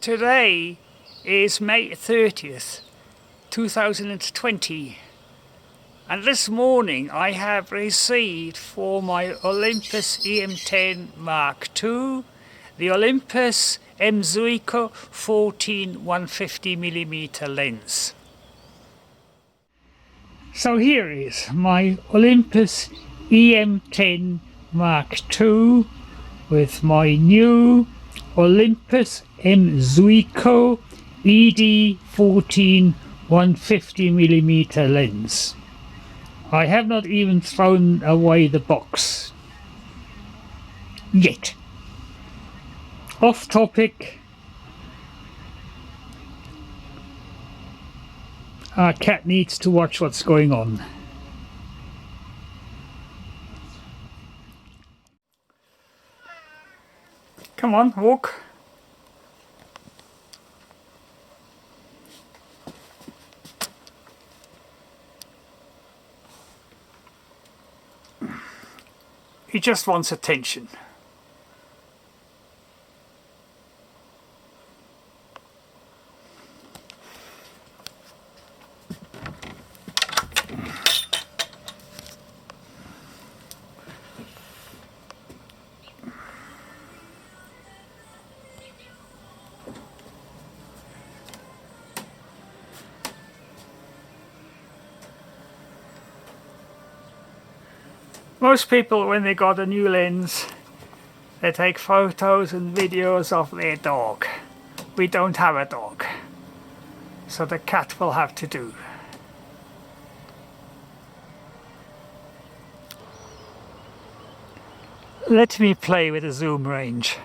Today is May 30th, 2020, and this morning I have received for my Olympus E-M10 II the Olympus M.Zuiko 150mm lens. So here is my Olympus E-M10 II with my new Olympus M.Zuiko ED 150mm lens. I have not even thrown away the box yet. Off topic. Our cat needs to watch what's going on. Come on, walk. He just wants attention. Most people, when they got a new lens, they take photos and videos of their dog. We don't have a dog, so the cat will have to do. Let me play with the zoom range.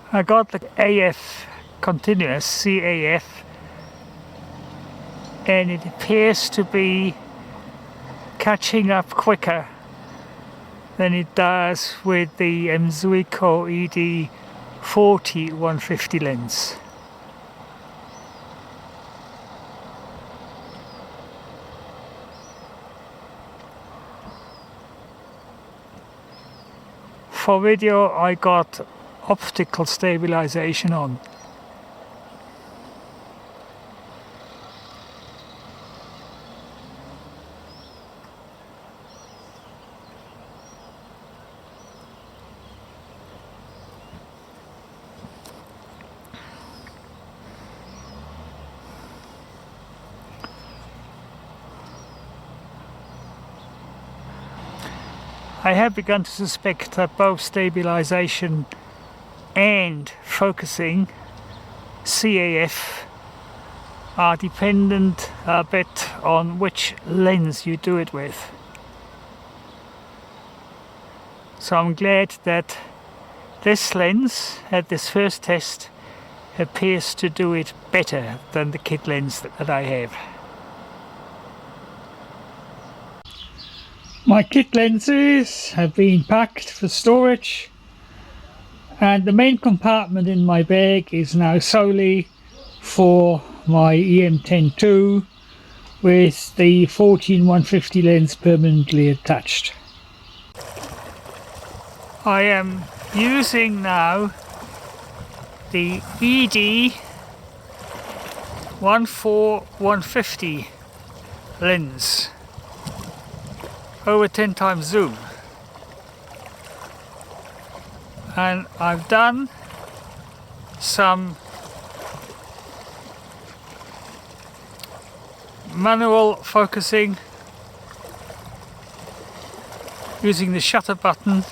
I got the AF continuous CAF, and it appears to be catching up quicker than it does with the M.Zuiko ED 150 lens. For video I got optical stabilization on. I have begun to suspect that both stabilization and focusing CAF are dependent a bit on which lens you do it with. So I'm glad that this lens at this first test appears to do it better than the kit lens that I have. My kit lenses have been packed for storage, and the main compartment in my bag is now solely for my E-M10 II with the 150 lens permanently attached. I am using now the ED 150 lens over 10 times zoom. And I've done some manual focusing using the shutter button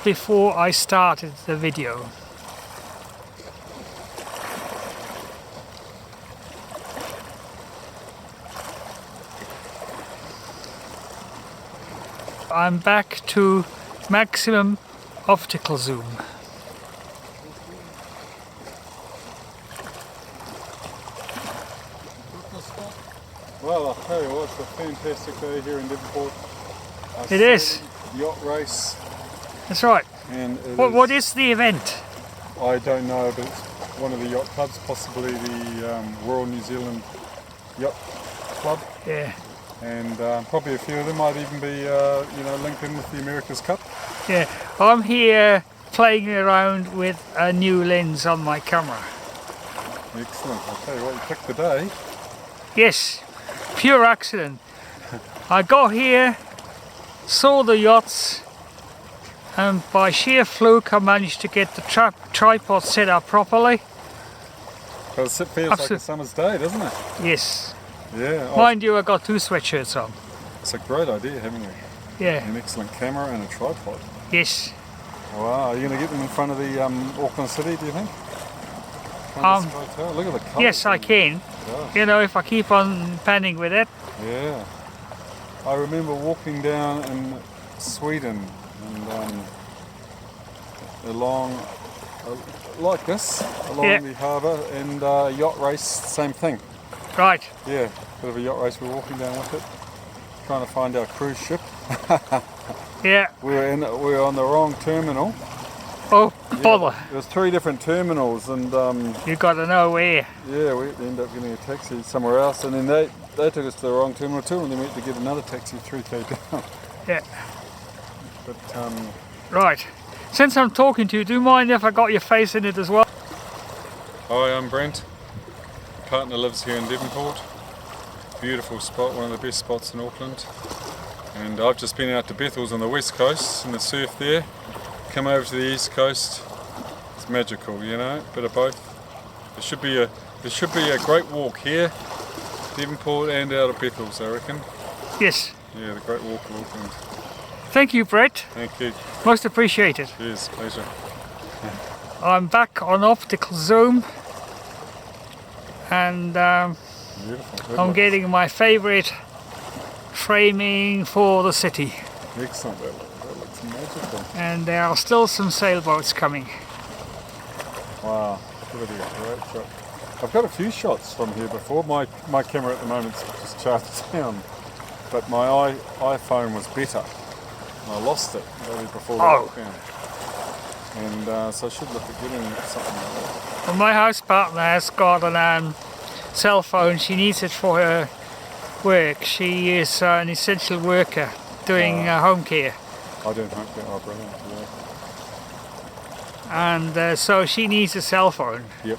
before I started the video. I'm back to maximum optical zoom. spot. Well, I'll tell you what, it's a fantastic day here in Devonport. It is. Yacht race. That's right. And What is the event? I don't know, but it's one of the yacht clubs, possibly the Royal New Zealand Yacht Club. Yeah. And probably a few of them might even be, linked in with the America's Cup. Yeah. I'm here playing around with a new lens on my camera. Excellent. I'll tell you what, you picked the day. Yes. Pure accident. I got here, saw the yachts, and by sheer fluke I managed to get the tripod set up properly. Because it feels like a summer's day, doesn't it? Yes. Yeah. Mind you, I got 2 sweatshirts on. It's a great idea, haven't you? Yeah. An excellent camera and a tripod. Yes. Wow, are you going to get them in front of the Auckland City, do you think? Look at the colours. Yes, I can. Gosh. You know, if I keep on panning with it. Yeah. I remember walking down in Sweden and along like this, along the harbour, and yacht race, same thing. Right. Yeah, bit of a yacht race. We're walking down with it, trying to find our cruise ship. Yeah. We were on the wrong terminal. Oh, bother. There was 3 different terminals, and you got to know where. yeah, we ended up getting a taxi somewhere else, and then they took us to the wrong terminal too, and then we had to get another taxi 3k down. Yeah. But right. Since I'm talking to you, do you mind if I got your face in it as well? hi, I'm Brent. My partner lives here in Devonport. Beautiful spot, one of the best spots in Auckland. And I've just been out to Bethel's on the west coast in the surf there. Come over to the east coast. It's magical, you know, bit of both. There should be a great walk here, Devonport and out of Bethel's, I reckon. Yes. Yeah, the Great Walk of Auckland. Thank you, Brett. Thank you. Most appreciated. Cheers, pleasure. I'm back on optical zoom, and Beautiful. I'm getting my favourite framing for the city. Excellent. That looks magical. And there are still some sailboats coming. Wow, that'll be a great shot. I've got a few shots from here before. My camera at the moment's just charged down, but my iPhone was better. I lost it maybe before the lockdown. And so I should look at getting something like that. Well, my house partner has got a cell phone. She needs it for her work. She is an essential worker doing home care. I do home care. Oh, brilliant. Yeah. And so she needs a cell phone. Yep.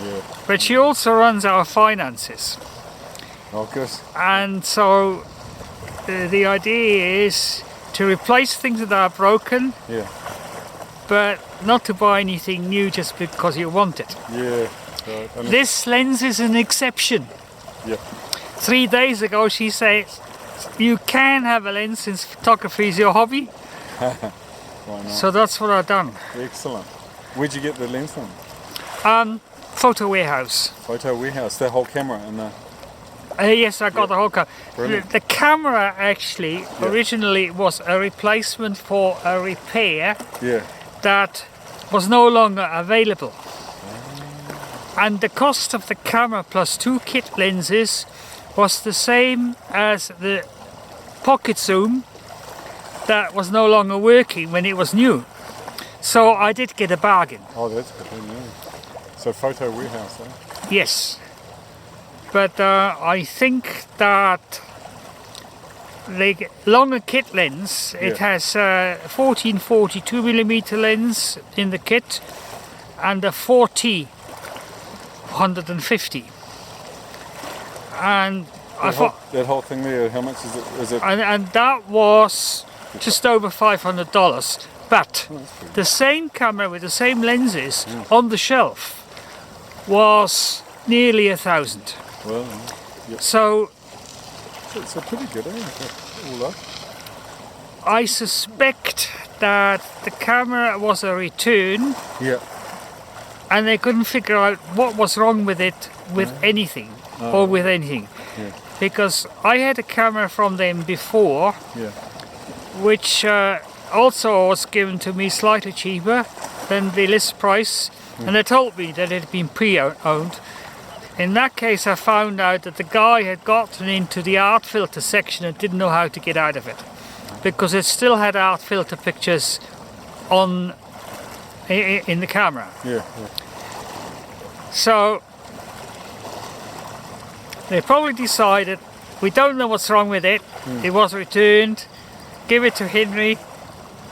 Yeah. But she also runs our finances. Oh, good. And so the idea is to replace things that are broken, Yeah. but not to buy anything new just because you want it. Yeah. Right. And This lens is an exception. yeah. 3 days ago she said, you can have a lens since photography is your hobby. Why not? So that's what I've done. Excellent. Where'd you get the lens from? Photo warehouse. Photo warehouse. The whole camera and the. Yes, I got the whole camera. Brilliant. The camera actually originally was a replacement for a repair Yeah. that was no longer available. And the cost of the camera plus 2 kit lenses was the same as the pocket zoom that was no longer working when it was new. So I did get a bargain. Oh, that's good. Yeah. So photo warehouse, eh? Yes. But I think that the longer kit lens, it has 14-42mm lens in the kit and a 40-150. And I thought that whole thing there, how much is it? Is it? and that was just over $500. But the same camera with the same lenses on the shelf was nearly $1,000. Well, yeah. So It's a pretty good, all up. I suspect that the camera was a return Yeah. and they couldn't figure out what was wrong with it with anything or with anything. Yeah. Because I had a camera from them before Yeah. which also was given to me slightly cheaper than the list price, and they told me that it had been pre-owned. In that case, I found out that the guy had gotten into the art filter section and didn't know how to get out of it, because it still had art filter pictures on in the camera. Yeah. So they probably decided, we don't know what's wrong with it. It was returned. Give it to Henry.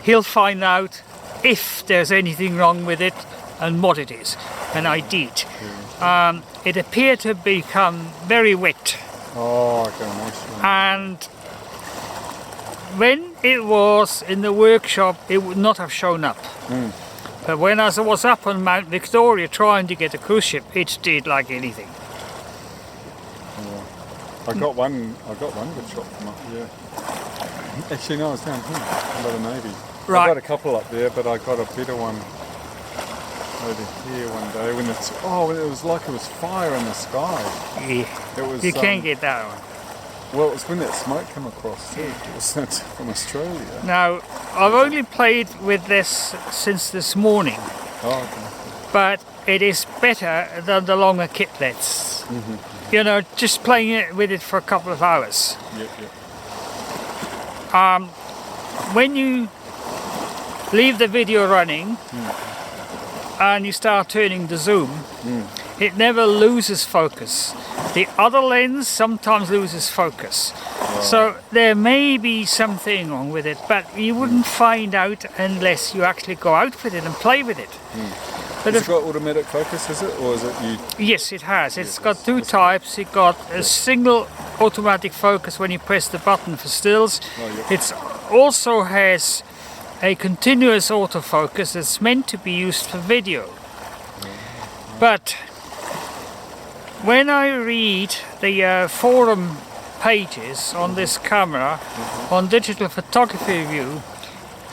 He'll find out if there's anything wrong with it and what it is. And I did. It appeared to become very wet. Oh, I can imagine. And when it was in the workshop, it would not have shown up. But when I was up on Mount Victoria trying to get a cruise ship, it did like anything. I got one good shot from up here. Actually, no, it's down here, by the Navy. Right. I got a couple up there, but I got a better one over here one day when when it was like it was fire in the sky. Yeah, It was. you can't get that one. Well, it was when that smoke came across. Too. It was sent from Australia. Now, I've only played with this since this morning, Oh, okay. but it is better than the longer kitlets. You know, just playing it with it for a couple of hours. Yep. When you leave the video running and you start turning the zoom, it never loses focus. The other lens sometimes loses focus. So there may be something wrong with it, but you wouldn't find out unless you actually go out with it and play with it. But Has it got automatic focus, is it? Or is it you? yes, it has. It's got two types. It got a single automatic focus when you press the button for stills. Oh, yeah. It also has a continuous autofocus that's meant to be used for video. But when I read the forum pages on this camera, on Digital Photography Review,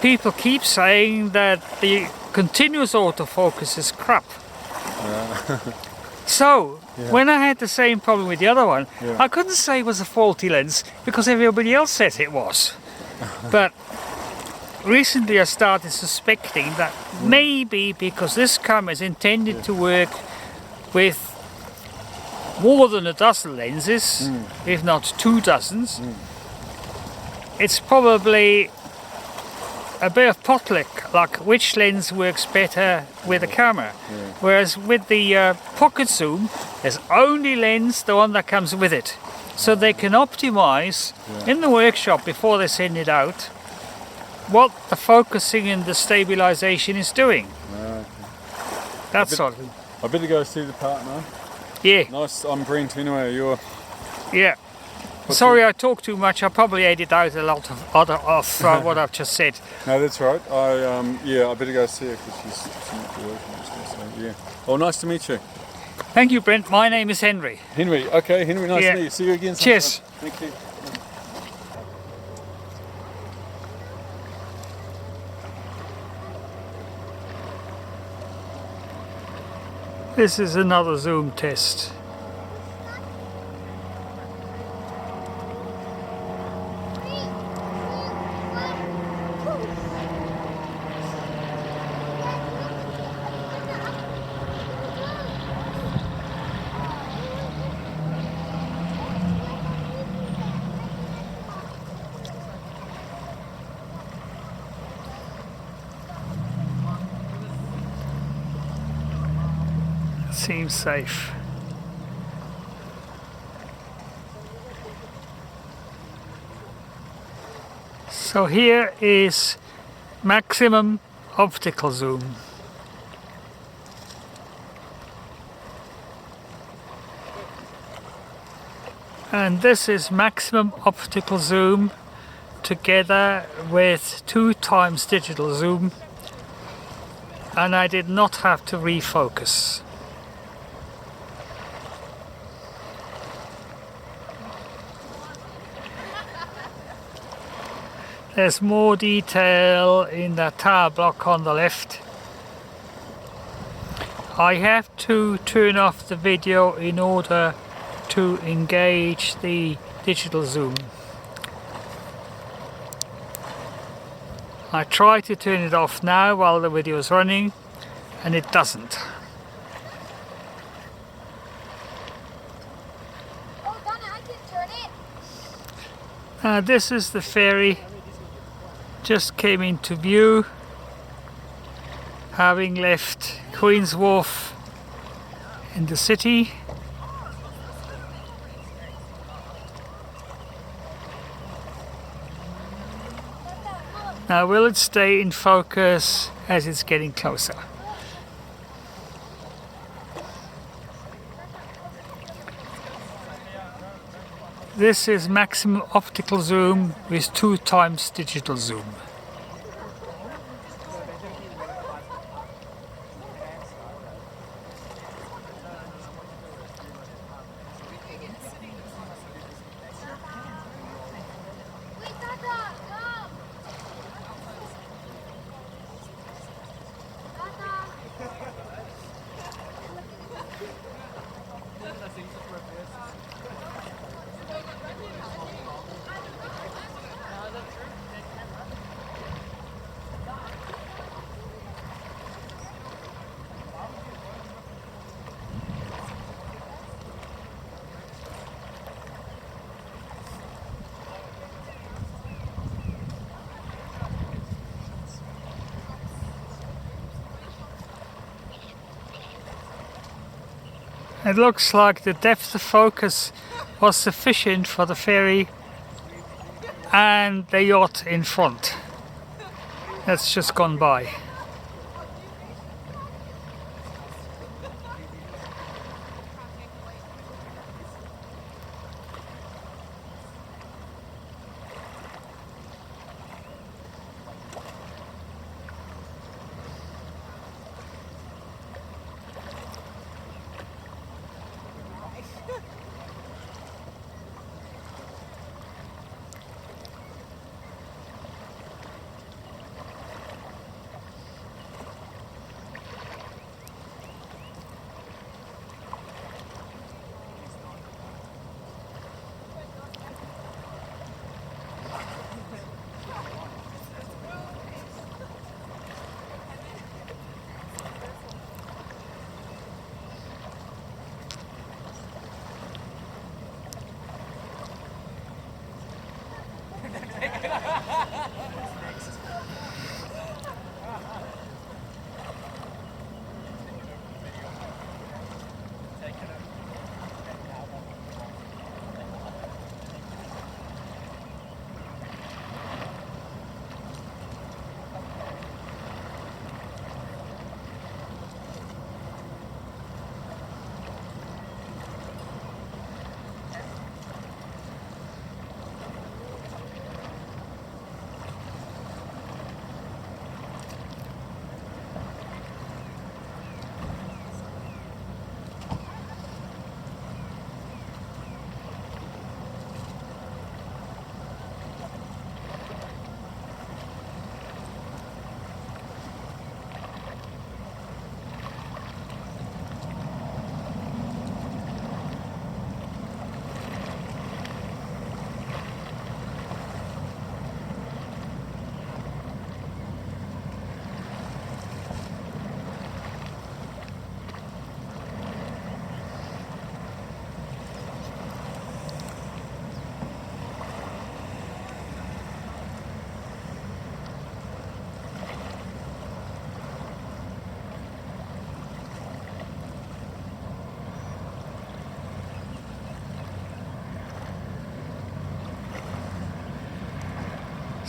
people keep saying that the continuous autofocus is crap. So, when I had the same problem with the other one, I couldn't say it was a faulty lens because everybody else said it was. But recently I started suspecting that maybe because this camera is intended to work with more than a dozen lenses, if not 2 dozens, it's probably a bit of potluck, like which lens works better with the camera. Whereas with the pocket zoom, there's only lens, the one that comes with it. So they can optimize in the workshop before they send it out what the focusing and the stabilization is doing. That's all. I better go see the partner. Yeah, Nice, I'm Brent anyway, you're... yeah. Sorry I talk too much, I probably edit out a lot of what I've just said. No, that's right. I better go see her because she's not working. So, yeah. Oh, nice to meet you. Thank you, Brent. My name is Henry. Henry, okay, Henry, nice to meet you. See you again sometime. Cheers. Thank you. This is another zoom test. Seems safe. So here is maximum optical zoom. And this is maximum optical zoom together with 2 times digital zoom, and I did not have to refocus. There's more detail in the tower block on the left. I have to turn off the video in order to engage the digital zoom. I try to turn it off now while the video is running, and it doesn't. This is the ferry, just came into view, having left Queen's Wharf in the city. Now will it stay in focus as it's getting closer? This is maximum optical zoom with 2 times digital zoom. It looks like the depth of focus was sufficient for the ferry and the yacht in front. That's just gone by.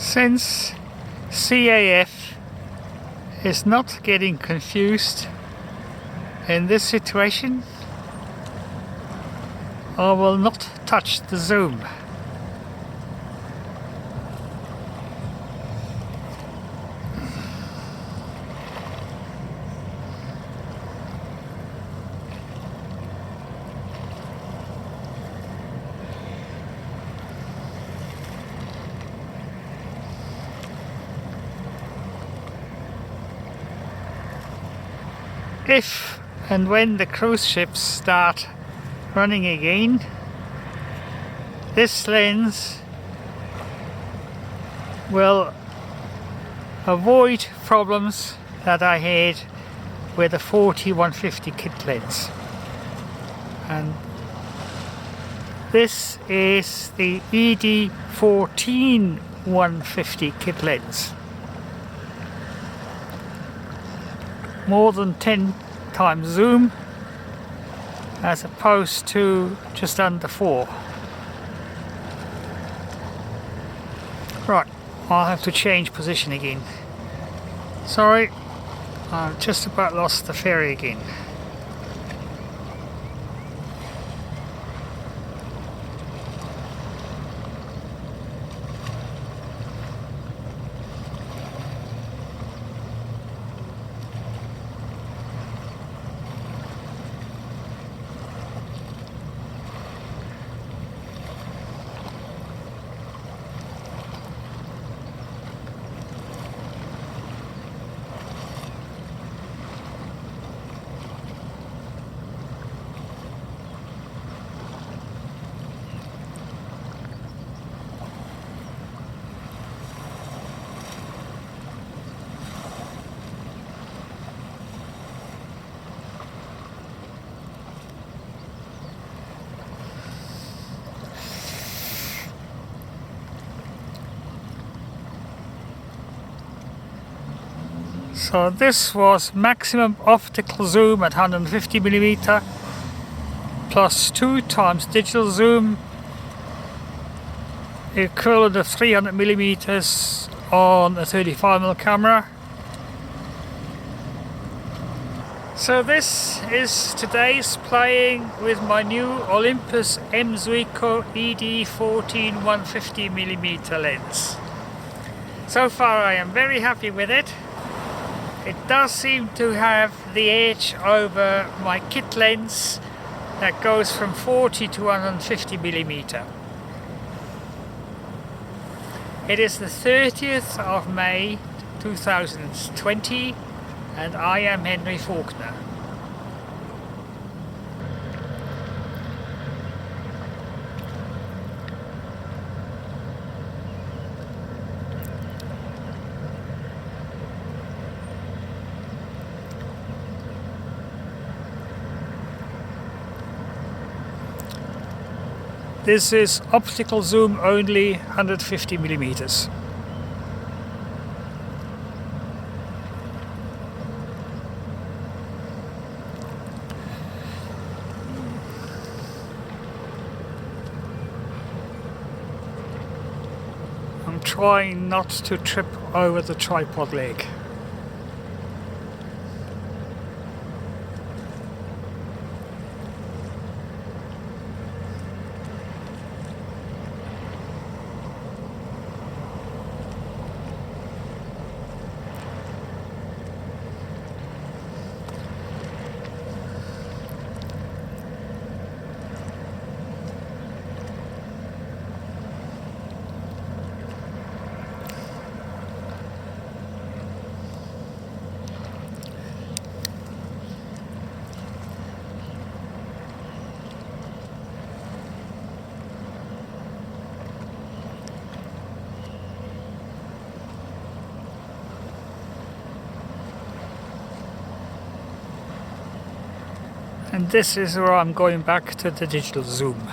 Since CAF is not getting confused in this situation, I will not touch the zoom. If and when the cruise ships start running again, this lens will avoid problems that I had with the 40-150 kit lens. And This is the ED14 150 kit lens. More than 10 times zoom as opposed to just under 4. Right, I'll have to change position again. Sorry, I've just about lost the ferry again. So this was maximum optical zoom at 150mm plus 2 times digital zoom, equivalent of 300mm on a 35mm camera. So this is today's playing with my new Olympus M.Zuiko ED 14 150mm lens. So far I am very happy with it. It does seem to have the edge over my kit lens that goes from 40 to 150mm. It is the 30th of May 2020 and I am Henry Faulkner. This is optical zoom only 150mm. I'm trying not to trip over the tripod leg. And this is where I'm going back to the digital zoom.